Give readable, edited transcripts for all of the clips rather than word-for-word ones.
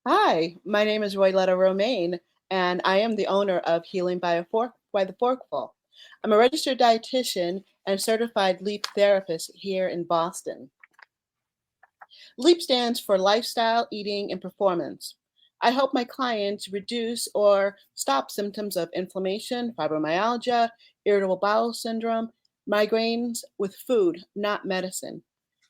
Hi, my name is Royletta Romaine, and I am the owner of Healing by the Forkful. I'm a registered dietitian and certified LEAP therapist here in Boston. LEAP stands for Lifestyle, Eating, and Performance. I help my clients reduce or stop symptoms of inflammation, fibromyalgia, irritable bowel syndrome, migraines with food, not medicine.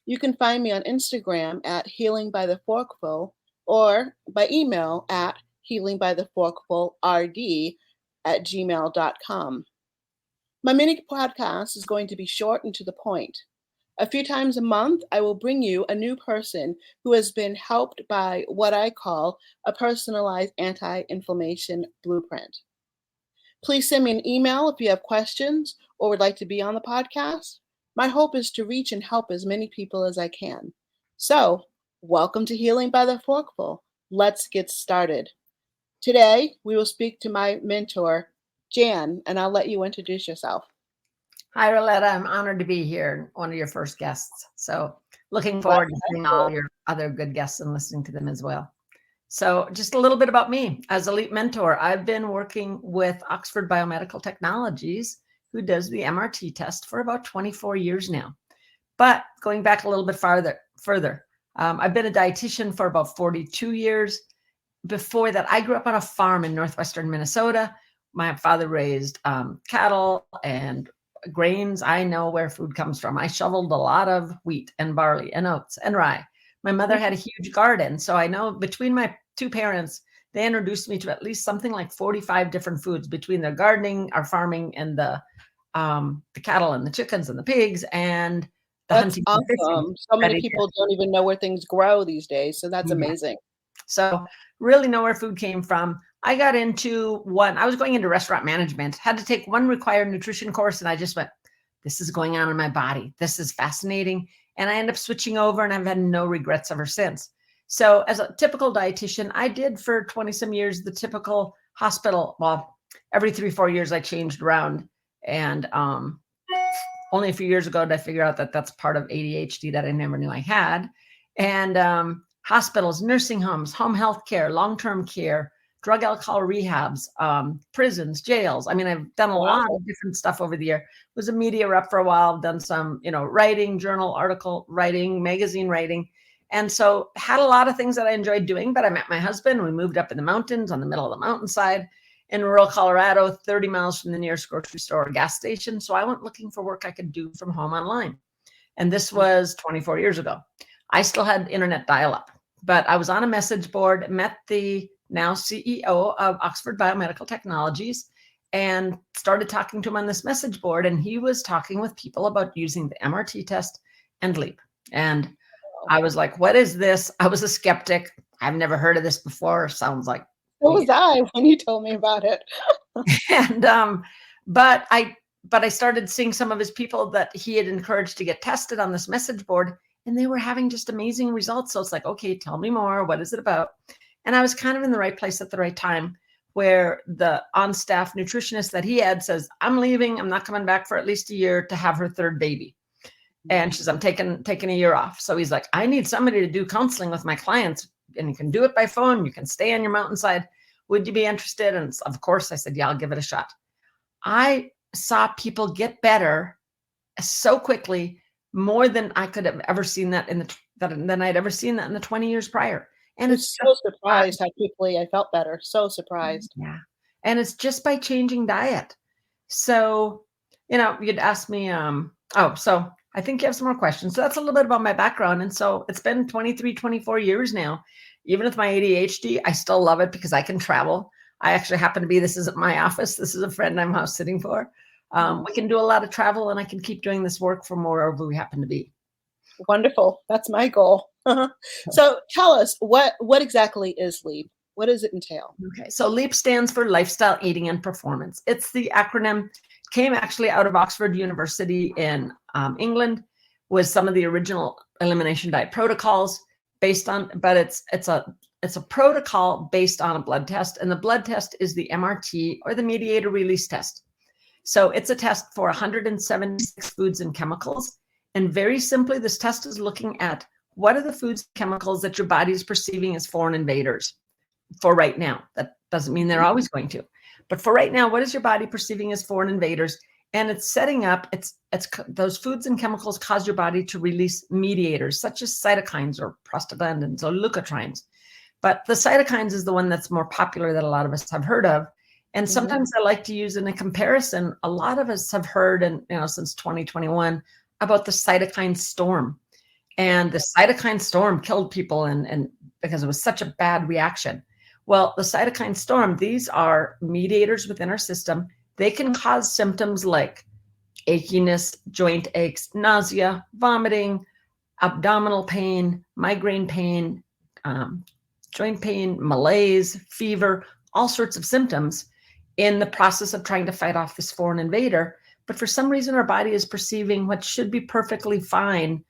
You can find me on Instagram at healingbytheforkful or by email at healingbytheforkfulrd@gmail.com. My mini podcast is going to be short and to the point. A few times a month, I will bring you a new person who has been helped by what I call a personalized anti inflammation blueprint. Please send me an email if you have questions or would like to be on the podcast. My hope is to reach and help as many people as I can. So, welcome to Healing by the Forkful. Let's get started. Today, we will speak to my mentor, Jan, and I'll let you introduce yourself. Hi, Roletta. I'm honored to be here, one of your first guests. So looking forward to seeing all your other good guests and listening to them as well. So just a little bit about me. As a LEAP mentor, I've been working with Oxford Biomedical Technologies, who does the MRT test for about 24 years now. But going back a little bit further, I've been a dietitian for about 42 years. Before that, I grew up on a farm in northwestern Minnesota. My father raised cattle and grains. I know where food comes from. I shoveled a lot of wheat and barley and oats and rye. My mother had a huge garden. So I know between my two parents, they introduced me to at least something like 45 different foods between their gardening, our farming, and the cattle and the chickens and the pigs and the That's hunting. awesome. So many people don't even know where things grow these days. So that's amazing. So really know where food came from. I got into I was going into restaurant management, had to take one required nutrition course. And I just went, this is going on in my body. This is fascinating. And I ended up switching over and I've had no regrets ever since. So as a typical dietitian, I did for 20 some years, the typical hospital. Well, every 3-4 years I changed around. And only a few years ago did I figure out that that's part of ADHD that I never knew I had. And hospitals, nursing homes, home health care, long-term care, drug alcohol rehabs, prisons, jails. I mean, I've done a lot of different stuff over the year. Was a media rep for a while, done some, writing, journal article writing, magazine writing. And so had a lot of things that I enjoyed doing, but I met my husband. We moved up in the mountains on the middle of the mountainside in rural Colorado, 30 miles from the nearest grocery store or gas station. So I went looking for work I could do from home online. And this was 24 years ago. I still had internet dial-up, but I was on a message board, met the now CEO of Oxford Biomedical Technologies, and started talking to him on this message board. And he was talking with people about using the MRT test and LEAP. And I was like, what is this? I was a skeptic. I've never heard of this before. Sounds like. So was I when you told me about it. And, but I started seeing some of his people that he had encouraged to get tested on this message board, and they were having just amazing results. So it's like, okay, tell me more. What is it about? And I was kind of in the right place at the right time, where the on-staff nutritionist that he had says, I'm leaving. I'm not coming back for at least a year to have her third baby. And she says, I'm taking a year off. So he's like, I need somebody to do counseling with my clients, and you can do it by phone. You can stay on your mountainside. Would you be interested? And of course I said, yeah, I'll give it a shot. I saw people get better so quickly, more than I could have ever seen that than I'd ever seen that in the 20 years prior. And it's so surprised how quickly I felt better. So surprised. Yeah. And it's just by changing diet. So, you'd ask me, so I think you have some more questions. So that's a little bit about my background. And so it's been 23, 24 years now. Even with my ADHD, I still love it because I can travel. I actually happen to be, this isn't my office. This is a friend I'm house sitting for. We can do a lot of travel, and I can keep doing this work from wherever we happen to be. Wonderful. That's my goal. So tell us, what exactly is LEAP? What does it entail? Okay, so LEAP stands for Lifestyle, Eating, and Performance. It's the acronym, came actually out of Oxford University in England, with some of the original elimination diet protocols based on, but it's a protocol based on a blood test, and the blood test is the MRT, or the mediator release test. So it's a test for 176 foods and chemicals. And very simply, this test is looking at what are the foods and chemicals that your body is perceiving as foreign invaders. for right now. That doesn't mean they're always going to. But for right now, what is your body perceiving as foreign invaders? And it's setting up, it's those foods and chemicals cause your body to release mediators such as cytokines or prostaglandins or leukotrienes. But the cytokines is the one that's more popular that a lot of us have heard of. And sometimes I like to use in a comparison, a lot of us have heard, and since 2021, about the cytokine storm. And the cytokine storm killed people and because it was such a bad reaction. Well, the cytokine storm, these are mediators within our system. They can cause symptoms like achiness, joint aches, nausea, vomiting, abdominal pain, migraine pain, joint pain, malaise, fever, all sorts of symptoms in the process of trying to fight off this foreign invader. But for some reason, our body is perceiving what should be perfectly fine,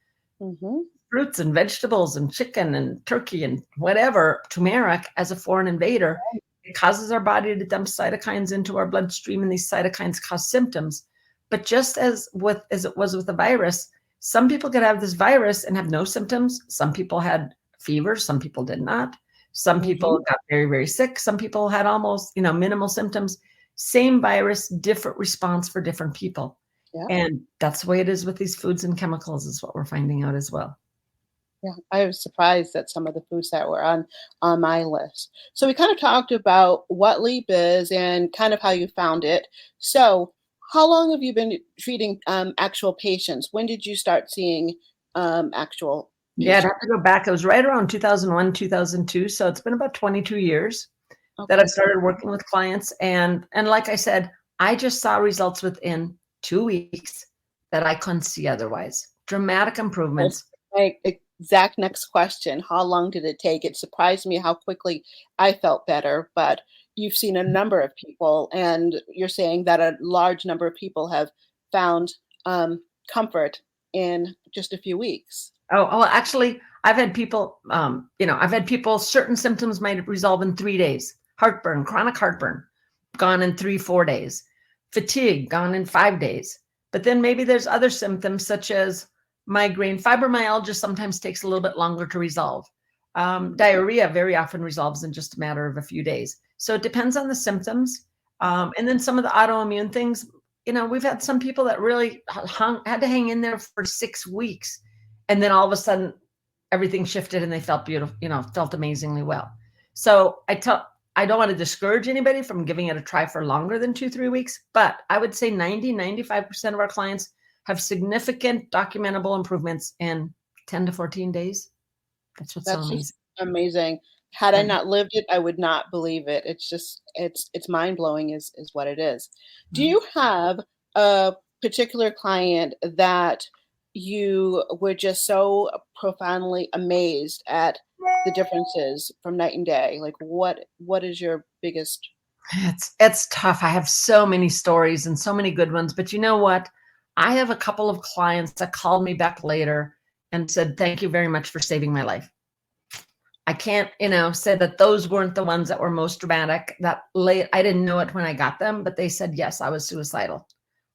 fruits and vegetables and chicken and turkey and whatever, turmeric, as a foreign invader. It causes our body to dump cytokines into our bloodstream, and these cytokines cause symptoms. But just as it was with the virus, some people could have this virus and have no symptoms. Some people had fever. Some people did not. Some people got very, very sick. Some people had almost, minimal symptoms. Same virus, different response for different people. Yeah. And that's the way it is with these foods and chemicals, is what we're finding out as well. Yeah, I was surprised at some of the foods that were on my list. So we kind of talked about what LEAP is and kind of how you found it. So how long have you been treating actual patients? When did you start seeing actual patients? Yeah, I'd have to go back. It was right around 2001, 2002. So it's been about 22 years that I've started working with clients. And like I said, I just saw results within 2 weeks that I couldn't see otherwise. Dramatic improvements. My exact next question: how long did it take? It surprised me how quickly I felt better, but you've seen a number of people, and you're saying that a large number of people have found comfort in just a few weeks. Oh, actually, I've had people, certain symptoms might resolve in 3 days. Heartburn, chronic heartburn, gone in 3-4 days. Fatigue, gone in 5 days. But then maybe there's other symptoms such as migraine. Fibromyalgia sometimes takes a little bit longer to resolve. Diarrhea very often resolves in just a matter of a few days. So it depends on the symptoms. And then some of the autoimmune things, we've had some people that really had to hang in there for 6 weeks. And then all of a sudden, everything shifted and they felt beautiful, felt amazingly well. So I don't want to discourage anybody from giving it a try for longer than 2-3 weeks, but I would say 95% of our clients have significant documentable improvements in 10 to 14 days. That's what's so amazing. Amazing. Had I not lived it, I would not believe it. It's just, it's mind-blowing is what it is. Do you have a particular client that you were just so profoundly amazed at the differences from night and day? Like what is your biggest? It's tough. I have so many stories and so many good ones, but you know what? I have a couple of clients that called me back later and said, thank you very much for saving my life. I can't, say that those weren't the ones that were most dramatic. I didn't know it when I got them, but they said, yes, I was suicidal.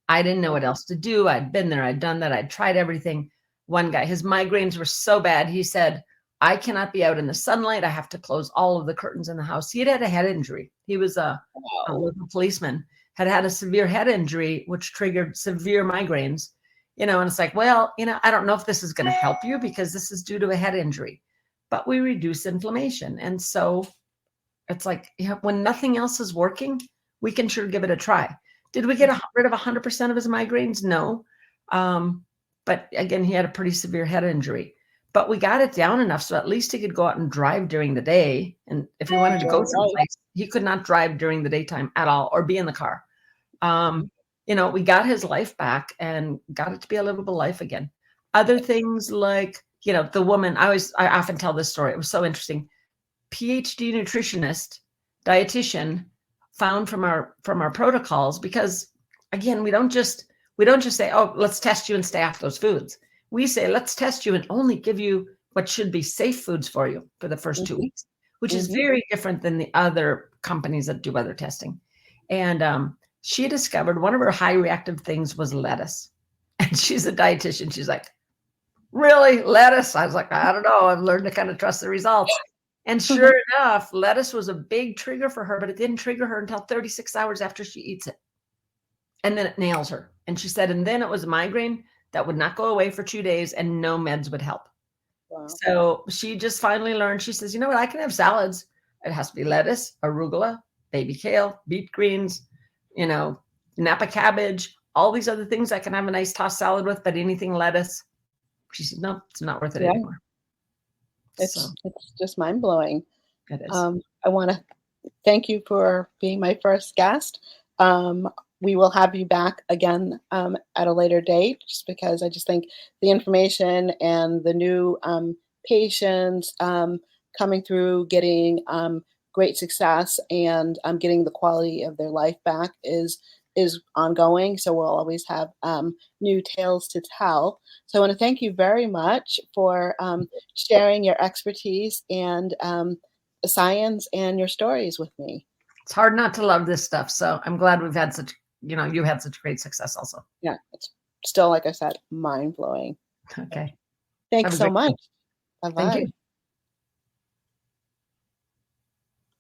I didn't know what else to do. I'd been there. I'd done that. I'd tried everything. One guy, his migraines were so bad. He said, I cannot be out in the sunlight. I have to close all of the curtains in the house. He had a head injury. He was a local policeman, had a severe head injury, which triggered severe migraines, and it's like, well, I don't know if this is going to help you because this is due to a head injury, but we reduce inflammation. And so it's like, when nothing else is working, we can sure give it a try. Did we get rid of 100% of his migraines? No. But again, he had a pretty severe head injury, but we got it down enough so at least he could go out and drive during the day. And if he wanted to go someplace, he could not drive during the daytime at all or be in the car. We got his life back and got it to be a livable life again. Other things like, the woman, I often tell this story. It was so interesting. PhD nutritionist, dietitian, found from our protocols, because again, we don't just say, oh, let's test you and stay off those foods. We say, let's test you and only give you what should be safe foods for you for the first 2 weeks, which is very different than the other companies that do other testing. And she discovered one of her high reactive things was lettuce. And she's a dietitian. She's like, really, lettuce? I was like, I don't know. I've learned to kind of trust the results. And sure enough, lettuce was a big trigger for her, but it didn't trigger her until 36 hours after she eats it. And then it nails her. And she said, and then it was a migraine that would not go away for 2 days and no meds would help. Wow. So she just finally learned, she says, you know what, I can have salads. It has to be lettuce, arugula, baby kale, beet greens, Napa cabbage, all these other things I can have a nice tossed salad with, but anything lettuce. She said, no, it's not worth it anymore. It's just mind-blowing. It is. I want to thank you for being my first guest. We will have you back again at a later date, just because I just think the information and the new patients coming through, getting great success, and getting the quality of their life back is ongoing. So we'll always have new tales to tell. So I want to thank you very much for sharing your expertise and science and your stories with me. It's hard not to love this stuff. So I'm glad we've had such, you had such great success also. Yeah, it's still, like I said, mind-blowing. Okay. Thanks so much. Bye-bye. Thank you.